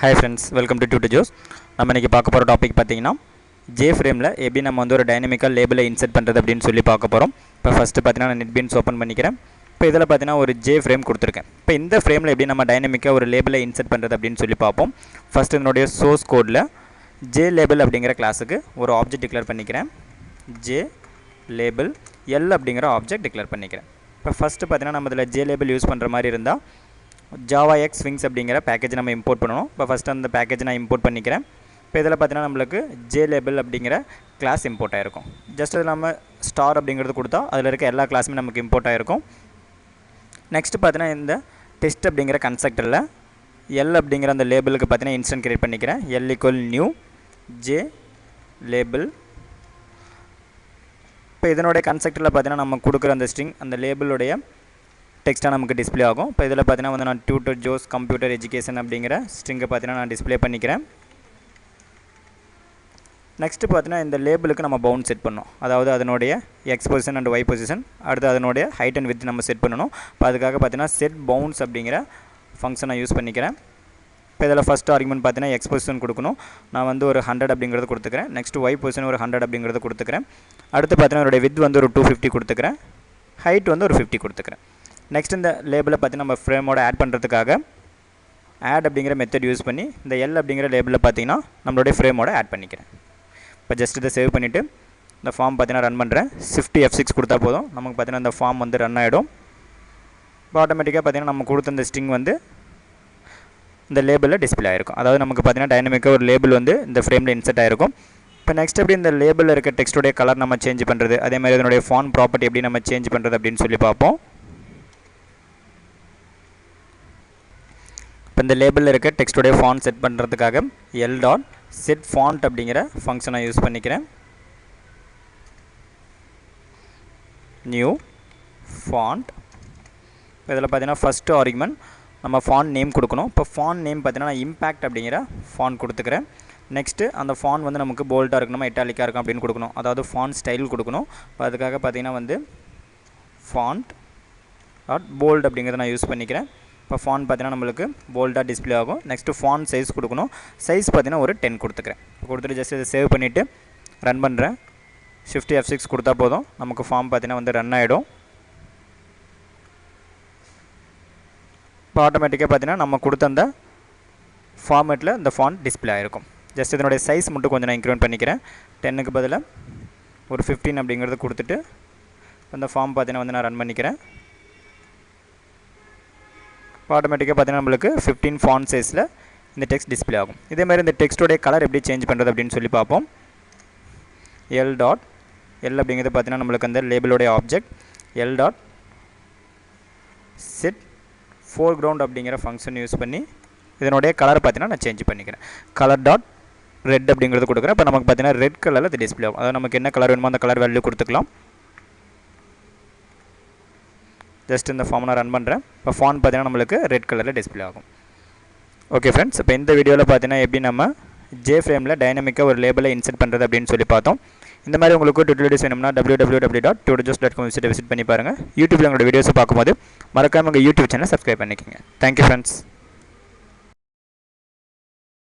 Hi friends, welcome to Tutor நம்ம இன்னைக்கு பார்க்க போற டாபிக் பாத்தீங்கன்னா J-Frame ல எப்படி நம்ம வந்து ஒரு டைனமிக்கல் லேபிளை இன்சர்ட் பண்றது அப்படினு சொல்லி பார்க்க போறோம். இப்போ ஃபர்ஸ்ட் பாத்தீங்கன்னா நான் NetBeans ஓபன் பண்ணிக்கிறேன். இப்போ இதல பாத்தீங்கன்னா ஒரு J-Frame கொடுத்திருக்கேன். இப்போ இந்த ஃப்ரேம்ல எப்படி நம்ம டைனமிக்கா ஒரு லேபிளை இன்சர்ட் பண்றது அப்படினு சொல்லி பார்ப்போம். ஃபர்ஸ்ட் இதனுடைய சோர்ஸ் கோட்ல JLabel அப்படிங்கற கிளாஸ்க்கு ஒரு ஆப்ஜெக்ட் டிக்ளேர் பண்ணிக்கிறேன். JLabel L அப்படிங்கற ஆப்ஜெக்ட் டிக்ளேர் பண்ணிக்கிறேன். இப்போ ஃபர்ஸ்ட் பாத்தீங்கன்னா நம்ம இதல JLabel யூஸ் பண்ற மாதிரி இருந்தா Java X Wings அப்படிங்கற பேக்கேஜ் நம்ம இம்போர்ட் பண்ணனும். இப்போ ஃபர்ஸ்ட் அந்த பேக்கேஜ் நான் இம்போர்ட் பண்ணிக்கிறேன். இப்போ இதல பாத்தீங்கன்னா நமக்கு JLabel அப்படிங்கற கிளாஸ் இம்போர்ட் ஆயிருக்கும். ஜஸ்ட் அது நம்ம ஸ்டார் அப்படிங்கிறது கொடுத்தா அதுல இருக்க எல்லா கிளாஸுமே நமக்கு இம்போர்ட் ஆயிருக்கும். நெக்ஸ்ட் பாத்தீங்கன்னா இந்த டெஸ்ட் அப்படிங்கற கன்ஸ்ட்ரக்டர்ல L அப்படிங்கற அந்த லேபிளுக்கு பாத்தீங்கன்னா இன்ஸ்டன்ட் கிரியேட் பண்ணிக்கிறேன். L = new JLabel. இப்போ இதனோட கன்ஸ்ட்ரக்டர்ல பாத்தீங்கன்னா நம்ம கொடுக்கிற அந்த ஸ்ட்ரிங் அந்த லேபிளோட டெக்ஸ்டா நமக்கு டிஸ்ப்ளே ஆகும். இப்போ இதல பாத்தீங்கன்னா வந்து நான் Tutor Joes கம்ப்யூட்டர் எஜுகேஷன் அப்படிங்கற ஸ்ட்ரிங்கை பாத்தீங்கன்னா நான் டிஸ்ப்ளே பண்ணிக்கிறேன். நெக்ஸ்ட் பாத்தீங்கன்னா இந்த லேபிளுக்கு நம்ம பவுண்ட் செட் பண்ணனும். அதாவது அதனுடைய x position and y position அடுத்து அதனுடைய ஹைட் and width நம்ம செட் பண்ணனும். இப்போ அதுக்காக பாத்தீங்கன்னா set bounds அப்படிங்கற ஃபங்க்ஷனை யூஸ் பண்ணிக்கிறேன். இப்போ இதல ஃபர்ஸ்ட் ஆர்குமென்ட் பாத்தீங்கன்னா x பொசிஷன் கொடுக்கணும். நான் வந்து ஒரு 100 அப்படிங்கறது கொடுத்துக்கிறேன். நெக்ஸ்ட் y பொசிஷன் ஒரு 100 அப்படிங்கறது கொடுத்துக்கிறேன். அடுத்து பாத்தீங்கன்னா அதோட width வந்து ஒரு 250 கொடுத்துக்கிறேன். ஹைட் வந்து ஒரு 50 கொடுத்துக்கிறேன். நெக்ஸ்ட் இந்த லேபிளை பாத்தீங்கன்னா நம்ம ஃப்ரேமோட ஆட் பண்றதுக்காக add அப்படிங்கற மெத்தட் யூஸ் பண்ணி இந்த L அப்படிங்கற லேபிளை பாத்தீங்கன்னா நம்மளுடைய ஃப்ரேமோட ஆட் பண்ணிக்கிறேன். இப்போ ஜஸ்ட் இத சேவ் பண்ணிட்டு இந்த ஃபார்ம் பாத்தீங்கன்னா ரன் பண்றேன். Shift F6 கொடுத்தா போதும் நமக்கு பாத்தீங்கன்னா இந்த ஃபார்ம் வந்து ரன் ஆயிடும். இப்போ ஆட்டோமேட்டிக்கா பாத்தீங்கன்னா நம்ம கொடுத்த இந்த ஸ்ட்ரிங் வந்து இந்த லேபிள்ல டிஸ்ப்ளே ஆயிருக்கும். அதாவது நமக்கு பாத்தீங்கன்னா டைனமிக்கா ஒரு லேபிள் வந்து இந்த ஃப்ரேம்ல இன்சர்ட் ஆயிருக்கும். இப்போ நெக்ஸ்ட் எப்படி இந்த லேபிள்ல இருக்க டெக்ஸ்டோட கலர் நம்ம சேஞ்ச் பண்றது அதே மாதிரி இதனுடைய ஃபாண்ட் ப்ராப்பர்ட்டி எப்படி நம்ம சேஞ்ச் பண்றது அப்படினு சொல்லி பாப்போம். இப்போ இந்த லேபிள்ல இருக்க டெக்ஸ்டோட ஃபாண்ட் செட் பண்றதுக்காக L.setFont அப்படிங்கற ஃபங்க்ஷனை யூஸ் பண்ணிக்கிறேன். new font. இதல பாத்தீங்கன்னா ஃபர்ஸ்ட் ஆர்குமென்ட் நம்ம ஃபாண்ட் நேம் கொடுக்கணும். இப்போ ஃபாண்ட் நேம் பாத்தீங்கன்னா இம்பாக்ட் அப்படிங்கற ஃபாண்ட் கொடுத்துக்கிறேன். நெக்ஸ்ட் அந்த ஃபாண்ட் வந்து நமக்கு போல்டா இருக்கணும் இட்டாலிக்கா இருக்கும் அப்படினு கொடுக்கணும். அதாவது ஃபாண்ட் ஸ்டைல் கொடுக்கணும். இப்போ அதுக்காக பாத்தீங்கன்னா வந்து font.bold அப்படிங்கறத நான் யூஸ் பண்ணிக்கிறேன். இப்போ ஃபாண்ட் பாத்தீங்கன்னா நமக்கு போல்டா டிஸ்ப்ளே ஆகும். நெக்ஸ்ட் ஃபாண்ட் சைஸ் கொடுக்கணும். சைஸ் பாத்தீங்கன்னா ஒரு 10 கொடுத்துக்கிறேன். கொடுத்துட்டு ஜஸ்ட் இத சேவ் பண்ணிட்டு ரன் பண்றேன். Shift F6 கொடுத்தா போதும் நமக்கு ஃபார்ம் பாத்தீங்கன்னா வந்து ரன் ஆயிடும். இப்போ ஆட்டோமேட்டிக்கா பாத்தீங்கன்னா நம்ம கொடுத்த அந்த ஃபார்மட்ல இந்த ஃபாண்ட் டிஸ்ப்ளே ஆயிருக்கும். ஜஸ்ட் இதனுடைய சைஸ் மட்டும் கொஞ்சம் நான் இன்கிரிமென்ட் பண்ணிக்கிறேன். 10 க்கு பதிலா ஒரு 15 அப்படிங்கறது கொடுத்துட்டு அந்த ஃபார்ம் பாத்தீங்கன்னா வந்து நான் ரன் பண்ணிக்கிறேன். ஆட்டோமேட்டிக்கா பாத்தீங்கன்னா நமக்கு 15 font sizeல இந்த டெக்ஸ்ட் டிஸ்ப்ளே ஆகும். இதே மாதிரி இந்த டெக்ஸ்டோட கலர் எப்படி சேஞ்ச் பண்றது அப்படினு சொல்லி பாப்போம். L அப்படிங்கிறது பாத்தீங்கன்னா நமக்கு அந்த லேபிளோட ஆப்ஜெக்ட் L.set foreground அப்படிங்கற ஃபங்க்ஷன் யூஸ் பண்ணி இதனுடைய கலர் பாத்தீங்கன்னா நான் சேஞ்ச் பண்ணிக்கிறேன். color.red அப்படிங்கறது கொடுக்கிறேன். இப்போ நமக்கு பாத்தீங்கன்னா ரெட் கலர்ல இது டிஸ்ப்ளே ஆகும். அதாவது நமக்கு என்ன கலர் வேணுமோ அந்த கலர் வேல்யூ கொடுத்துக்கலாம். ஜஸ்ட் இந்த ஃபார்ம் நான் ரன் பண்றேன். இப்போ ஃபாண்ட் பாத்தீங்கன்னா நமக்கு ரெட் கலர்ல டிஸ்ப்ளே ஆகும். ஓகே फ्रेंड्स, இப்போ இந்த வீடியோல பாத்தீங்கன்னா எப்படி நம்ம J-Frameல டைனமிக்கா ஒரு லேபிளை இன்சர்ட் பண்றது அப்படினு சொல்லி பார்த்தோம். இந்த மாதிரி உங்களுக்கு டுட்டோரியல்ஸ் வேணும்னா www.tutorjoes.com விசிட் பண்ணி பாருங்க. YouTubeல உங்களோட வீடியோஸ் பாக்கும்போது மறக்காம உங்க YouTube சேனலை சப்ஸ்கிரைப் பண்ணிக்கங்க. Thank you friends.